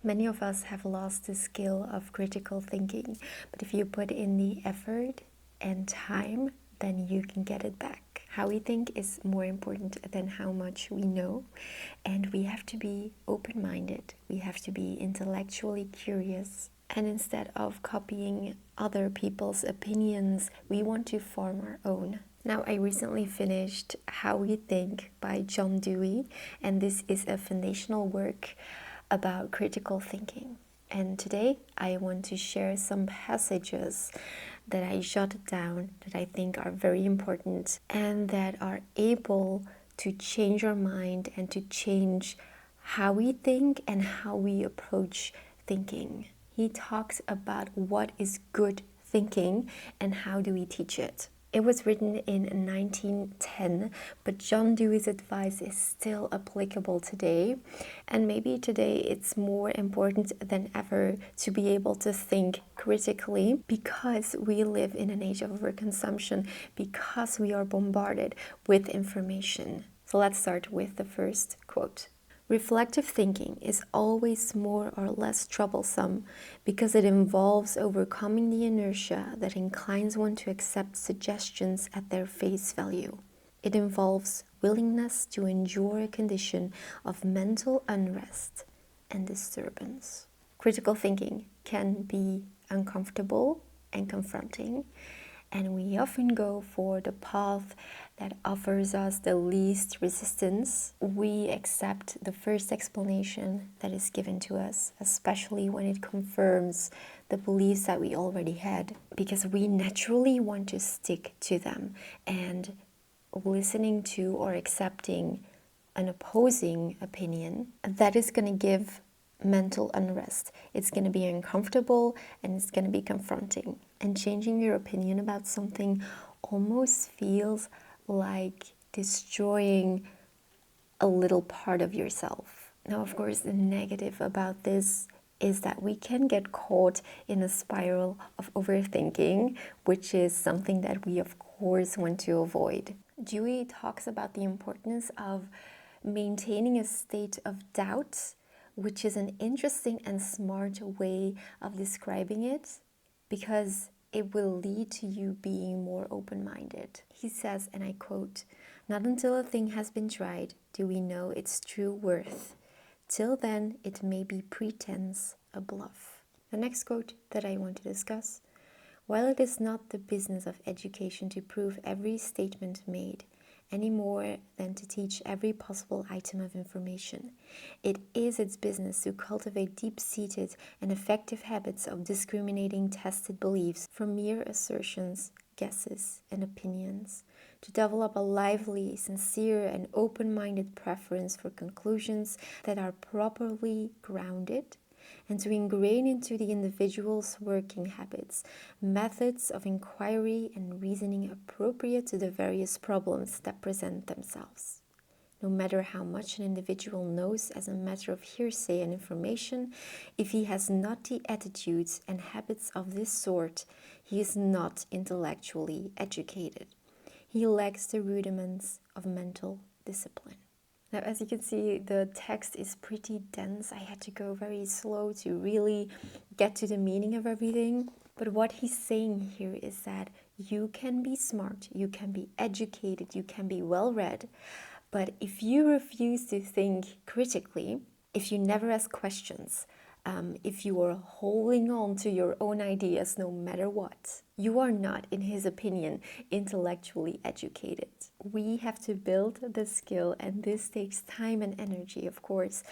Many of us have lost the skill of critical thinking, but if you put in the effort and time, then you can get it back. How we think is more important than how much we know, and we have to be open-minded. We have to be intellectually curious, and instead of copying other people's opinions, we want to form our own. Now, I recently finished How We Think by John Dewey, and this is a foundational work about critical thinking. And today I want to share some passages that I jotted down that I think are very important and that are able to change our mind and to change how we think and how we approach thinking. He talks about what is good thinking and how do we teach it. It was written in 1910, but John Dewey's advice is still applicable today. And maybe today it's more important than ever to be able to think critically because we live in an age of overconsumption, because we are bombarded with information. So let's start with the first quote. Reflective thinking is always more or less troublesome because it involves overcoming the inertia that inclines one to accept suggestions at their face value. It involves willingness to endure a condition of mental unrest and disturbance. Critical thinking can be uncomfortable and confronting, and we often go for the path that offers us the least resistance. We accept the first explanation that is given to us, especially when it confirms the beliefs that we already had, because we naturally want to stick to them. And listening to or accepting an opposing opinion, that is going to give mental unrest. It's going to be uncomfortable and it's going to be confronting. And changing your opinion about something almost feels like destroying a little part of yourself. Now, of course, the negative about this is that we can get caught in a spiral of overthinking, which is something that we, of course, want to avoid. Dewey talks about the importance of maintaining a state of doubt, which is an interesting and smart way of describing it, because it will lead to you being more open-minded. He says, and I quote, "Not until a thing has been tried do we know its true worth. Till then, it may be pretense, a bluff." The next quote that I want to discuss: "While it is not the business of education to prove every statement made, any more than to teach every possible item of information, it is its business to cultivate deep-seated and effective habits of discriminating tested beliefs from mere assertions, guesses, and opinions, to develop a lively, sincere, and open-minded preference for conclusions that are properly grounded, and to ingrain into the individual's working habits methods of inquiry and reasoning appropriate to the various problems that present themselves. No matter how much an individual knows as a matter of hearsay and information, if he has not the attitudes and habits of this sort, he is not intellectually educated. He lacks the rudiments of mental discipline." Now, as you can see, the text is pretty dense. I had to go very slow to really get to the meaning of everything. But what he's saying here is that you can be smart, you can be educated, you can be well-read, but if you refuse to think critically, if you never ask questions, if you are holding on to your own ideas no matter what, you are not, in his opinion, intellectually educated. We have to build the skill, and this takes time and energy, of course,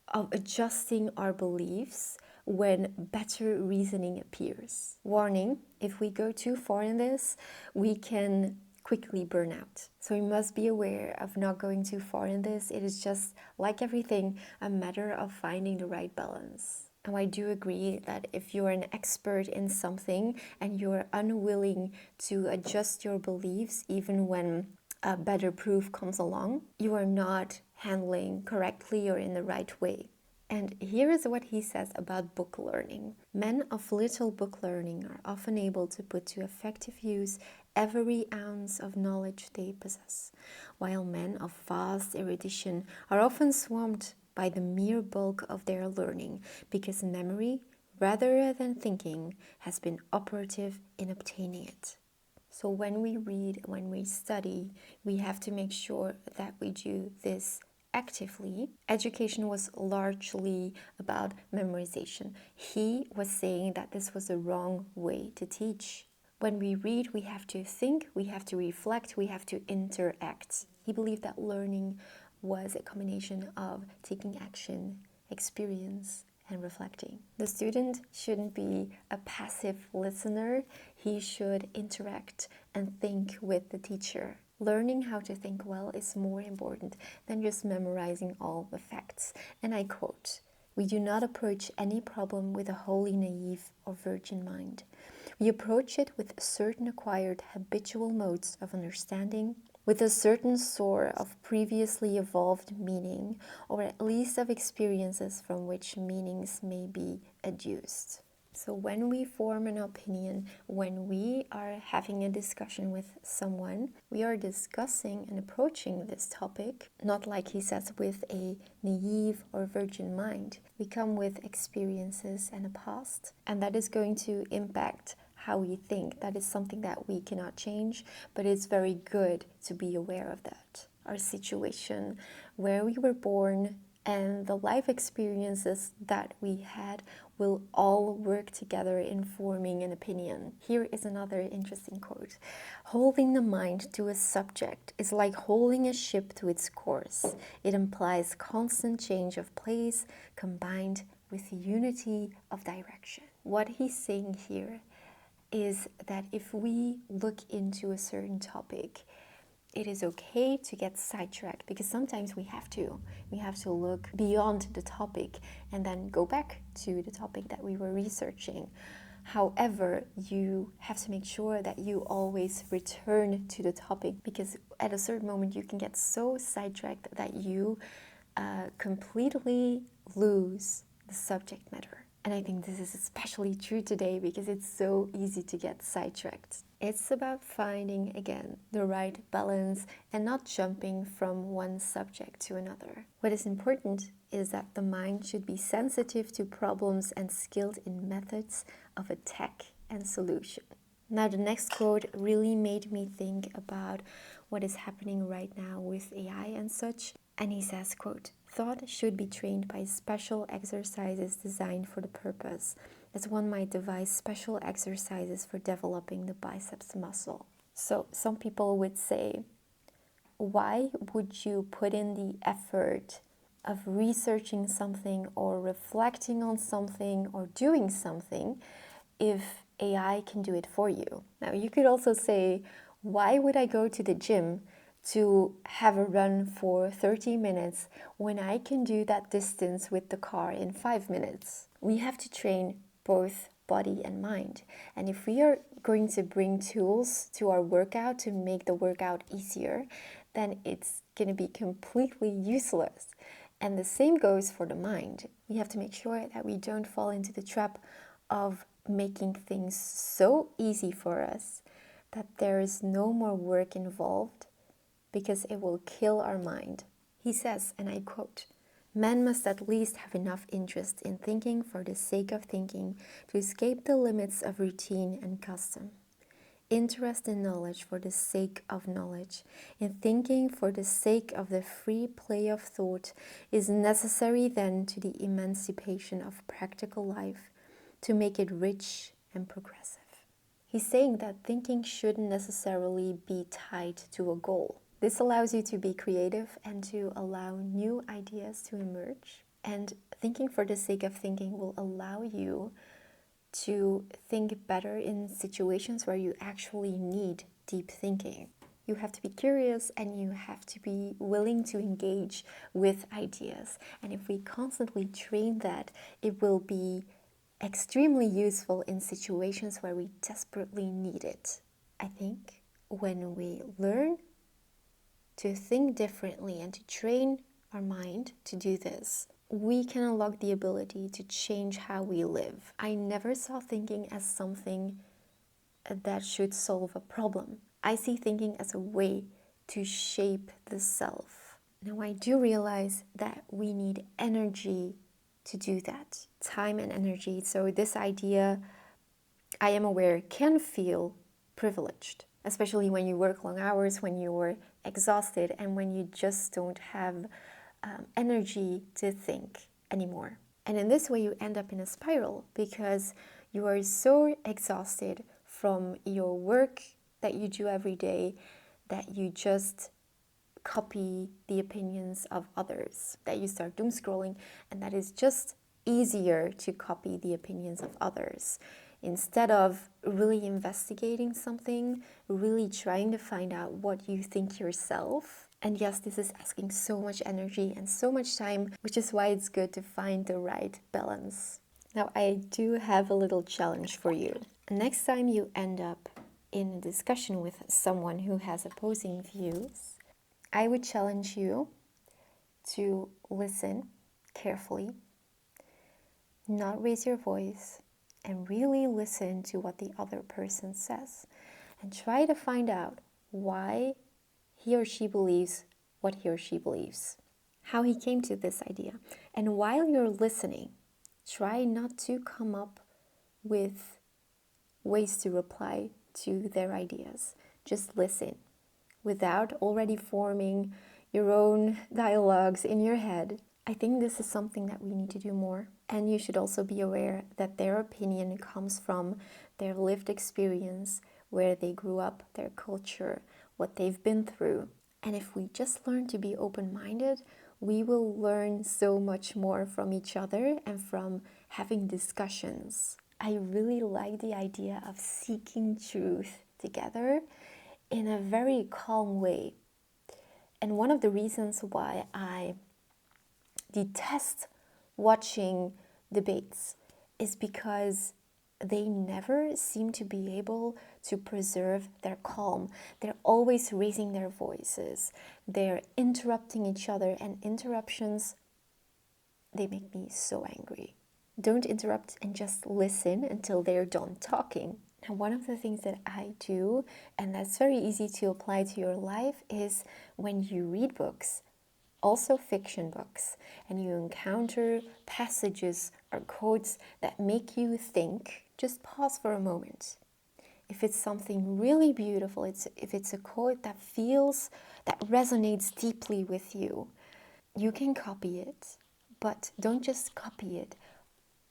of adjusting our beliefs when better reasoning appears. Warning, if we go too far in this, we can quickly burn out. So we must be aware of not going too far in this. It is just, like everything, a matter of finding the right balance. And I do agree that if you're an expert in something and you're unwilling to adjust your beliefs even when a better proof comes along, you are not handling correctly or in the right way. And here is what he says about book learning. "Men of little book learning are often able to put to effective use every ounce of knowledge they possess, while men of vast erudition are often swamped by the mere bulk of their learning, because memory, rather than thinking, has been operative in obtaining it. So when we read, when we study, we have to make sure that we do this actively. Education was largely about memorization. He was saying that this was the wrong way to teach. When we read, we have to think, we have to reflect, we have to interact. He believed that learning was a combination of taking action, experience, and reflecting. The student shouldn't be a passive listener. He should interact and think with the teacher. Learning how to think well is more important than just memorizing all the facts. And I quote, "We do not approach any problem with a wholly naive or virgin mind. We approach it with certain acquired habitual modes of understanding, with a certain store of previously evolved meaning, or at least of experiences from which meanings may be adduced." So when we form an opinion, when we are having a discussion with someone, we are discussing and approaching this topic, not like he says with a naive or virgin mind. We come with experiences and a past, and that is going to impact how we think. That is something that we cannot change, but it's very good to be aware of that. Our situation, where we were born, and the life experiences that we had will all work together in forming an opinion. Here is another interesting quote. "Holding the mind to a subject is like holding a ship to its course. It implies constant change of place combined with unity of direction." What he's saying here is that if we look into a certain topic, it is okay to get sidetracked, because sometimes we have to. We have to look beyond the topic and then go back to the topic that we were researching. However, you have to make sure that you always return to the topic, because at a certain moment you can get so sidetracked that you completely lose the subject matter. And I think this is especially true today because it's so easy to get sidetracked. It's about finding, again, the right balance and not jumping from one subject to another. What is important is that the mind should be sensitive to problems and skilled in methods of attack and solution. Now, the next quote really made me think about what is happening right now with AI and such. And he says, quote, "Thought should be trained by special exercises designed for the purpose, as one might devise special exercises for developing the biceps muscle." So some people would say, why would you put in the effort of researching something or reflecting on something or doing something if AI can do it for you? Now, you could also say, why would I go to the gym to have a run for 30 minutes when I can do that distance with the car in 5 minutes? We have to train both body and mind. And if we are going to bring tools to our workout to make the workout easier, then it's going to be completely useless. And the same goes for the mind. We have to make sure that we don't fall into the trap of making things so easy for us that there is no more work involved, because it will kill our mind. He says, and I quote, "Man must at least have enough interest in thinking for the sake of thinking to escape the limits of routine and custom. Interest in knowledge for the sake of knowledge, in thinking for the sake of the free play of thought, is necessary then to the emancipation of practical life, to make it rich and progressive." He's saying that thinking shouldn't necessarily be tied to a goal. This allows you to be creative and to allow new ideas to emerge. And thinking for the sake of thinking will allow you to think better in situations where you actually need deep thinking. You have to be curious and you have to be willing to engage with ideas. And if we constantly train that, it will be extremely useful in situations where we desperately need it. I think when we learn to think differently and to train our mind to do this, we can unlock the ability to change how we live. I never saw thinking as something that should solve a problem. I see thinking as a way to shape the self. Now, I do realize that we need energy to do that, time and energy. So this idea, I am aware, can feel privileged, especially when you work long hours, when you're exhausted, and when you just don't have energy to think anymore. And in this way, you end up in a spiral because you are so exhausted from your work that you do every day that you just copy the opinions of others, that you start doom scrolling, and that is just easier to copy the opinions of others instead of really investigating something, really trying to find out what you think yourself. And yes, this is asking so much energy and so much time, which is why it's good to find the right balance. Now, I do have a little challenge for you. Next time you end up in a discussion with someone who has opposing views, I would challenge you to listen carefully, not raise your voice, and really listen to what the other person says. And try to find out why he or she believes what he or she believes, how he came to this idea. And while you're listening, try not to come up with ways to reply to their ideas. Just listen without already forming your own dialogues in your head. I think this is something that we need to do more. And you should also be aware that their opinion comes from their lived experience, where they grew up, their culture, what they've been through. And if we just learn to be open-minded, we will learn so much more from each other and from having discussions. I really like the idea of seeking truth together in a very calm way. And one of the reasons why I detest watching debates is because they never seem to be able to preserve their calm. They're always raising their voices. They're interrupting each other, and interruptions, they make me so angry. Don't interrupt and just listen until they're done talking. Now, one of the things that I do, and that's very easy to apply to your life, is when you read books, also fiction books, and you encounter passages or quotes that make you think, just pause for a moment. If it's something really beautiful, if it's a quote that resonates deeply with you, you can copy it, but don't just copy it.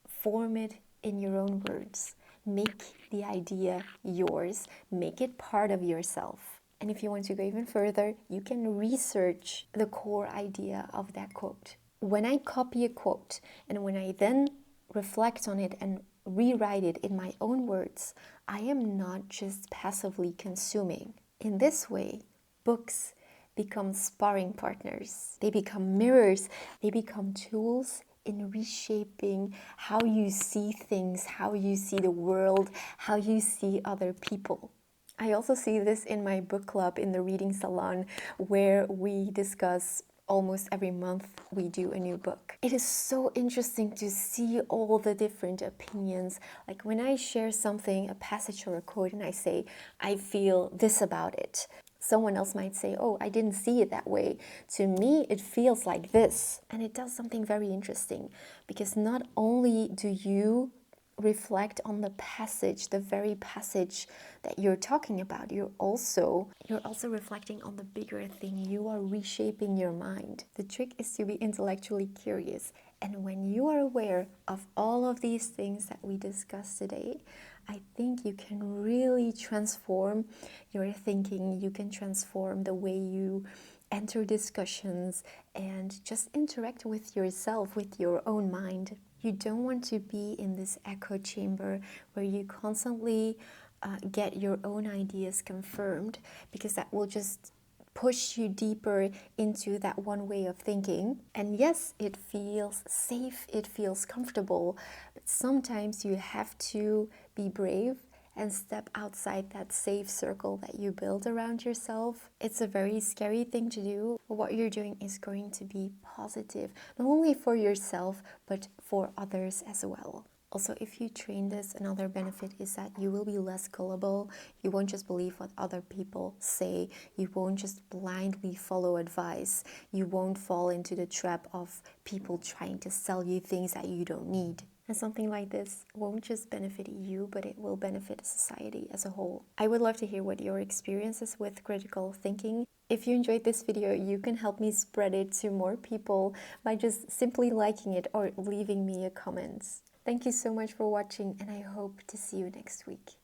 Form it in your own words. Make the idea yours. Make it part of yourself. And if you want to go even further, you can research the core idea of that quote. When I copy a quote and when I then reflect on it and rewrite it in my own words, I am not just passively consuming. In this way, books become sparring partners. They become mirrors. They become tools in reshaping how you see things, how you see the world, how you see other people. I also see this in my book club in the reading salon, where we discuss almost every month we do a new book. It is so interesting to see all the different opinions. Like when I share something, a passage or a quote, and I say, I feel this about it. Someone else might say, oh, I didn't see it that way. To me, it feels like this. And it does something very interesting, because not only do you reflect on the passage, the very passage that you're talking about, you're also reflecting on the bigger thing. You are reshaping your mind. The trick is to be intellectually curious. And when you are aware of all of these things that we discussed today, I think you can really transform your thinking. You can transform the way you enter discussions and just interact with yourself, with your own mind. You don't want to be in this echo chamber where you constantly get your own ideas confirmed, because that will just push you deeper into that one way of thinking. And yes, it feels safe, it feels comfortable, but sometimes you have to be brave and step outside that safe circle that you build around yourself. It's a very scary thing to do, but what you're doing is going to be positive, not only for yourself, but for others as well. Also, if you train this, another benefit is that you will be less gullible. You won't just believe what other people say. You won't just blindly follow advice. You won't fall into the trap of people trying to sell you things that you don't need. And something like this won't just benefit you, but it will benefit society as a whole. I would love to hear what your experiences with critical thinking. If you enjoyed this video, you can help me spread it to more people by just simply liking it or leaving me a comment. Thank you so much for watching, and I hope to see you next week.